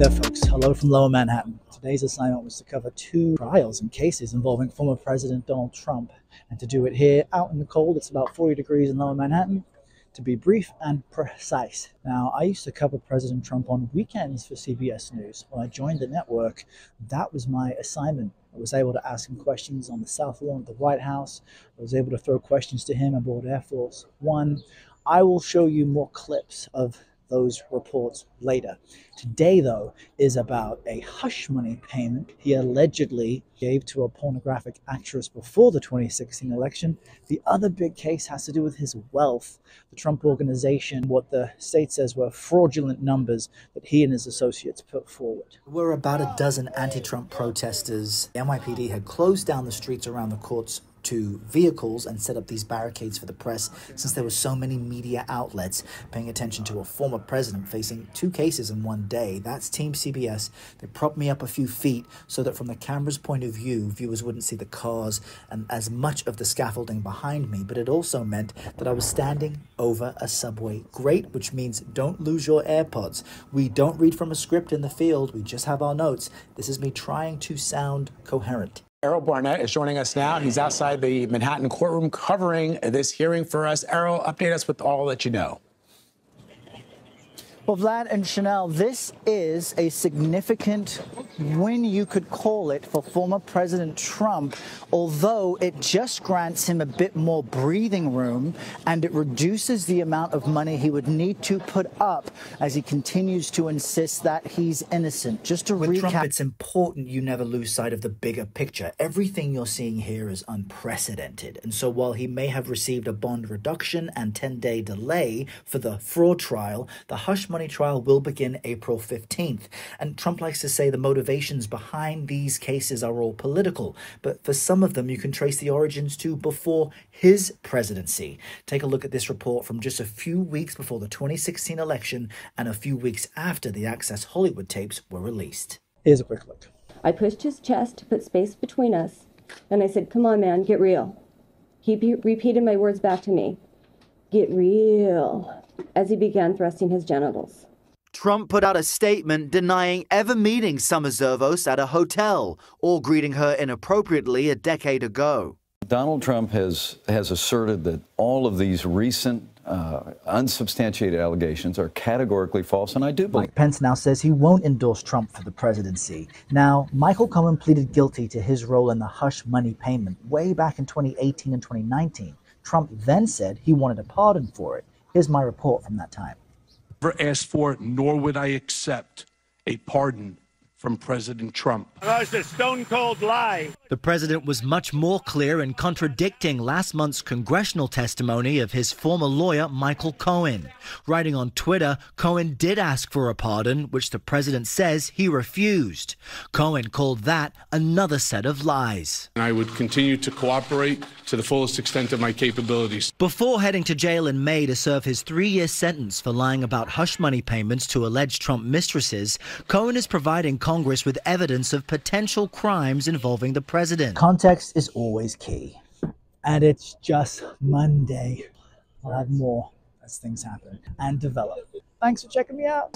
there, folks. Hello from Lower Manhattan. Today's assignment was to cover 2 trials and cases involving former President Donald Trump. And to do it here out in the cold, it's about 40 degrees in Lower Manhattan, to be brief and precise. Now, I used to cover President Trump on weekends for CBS News. When I joined the network, that was my assignment. I was able to ask him questions on the South Lawn of the White House. I was able to throw questions to him aboard Air Force One. I will show you more clips of those reports later. Today, though, is about a hush money payment he allegedly gave to a pornographic actress before the 2016 election. The other big case has to do with his wealth. The Trump Organization, what the state says were fraudulent numbers that he and his associates put forward. There were about a dozen anti-Trump protesters. The NYPD had closed down the streets around the courts to vehicles and set up these barricades for the press, since there were so many media outlets paying attention to a former president facing 2 cases in one day. That's Team CBS. They propped me up a few feet so that from the camera's point of view, viewers wouldn't see the cars and as much of the scaffolding behind me, but it also meant that I was standing over a subway grate, which means don't lose your AirPods. We don't read from a script in the field. We just have our notes. This is me trying to sound coherent. Errol Barnett is joining us now. He's outside the Manhattan courtroom covering this hearing for us. Errol, update us with all that you know. Well, Vlad and Chanel, this is a significant win, you could call it, for former President Trump, although it just grants him a bit more breathing room and it reduces the amount of money he would need to put up as he continues to insist that he's innocent. Just to recap, Trump, it's important you never lose sight of the bigger picture. Everything you're seeing here is unprecedented. And so while he may have received a bond reduction and 10-day delay for the fraud trial, the hush money trial will begin April 15th. And Trump likes to say the motivations behind these cases are all political, but for some of them you can trace the origins to before his presidency. Take a look at this report from just a few weeks before the 2016 election and a few weeks after the Access Hollywood tapes were released. Here's a quick look. I pushed his chest to put space between us, and I said, "Come on, man, get real." He repeated my words back to me, "Get real," as he began thrusting his genitals. Trump put out a statement denying ever meeting Summer Zervos at a hotel or greeting her inappropriately a decade ago. Donald Trump has asserted that all of these recent unsubstantiated allegations are categorically false, and I do believe. Mike Pence now says he won't endorse Trump for the presidency. Now, Michael Cohen pleaded guilty to his role in the hush money payment way back in 2018 and 2019. Trump then said he wanted a pardon for it. Here's my report from that time. Never asked for, nor would I accept a pardon from President Trump. That's a stone-cold lie. The president was much more clear in contradicting last month's congressional testimony of his former lawyer, Michael Cohen. Writing on Twitter, Cohen did ask for a pardon, which the president says he refused. Cohen called that another set of lies. I would continue to cooperate to the fullest extent of my capabilities. Before heading to jail in May to serve his 3-year sentence for lying about hush money payments to alleged Trump mistresses, Cohen is providing Congress with evidence of potential crimes involving the president. Context is always key. And it's just Monday. I'll have more as things happen and develop. Thanks for checking me out.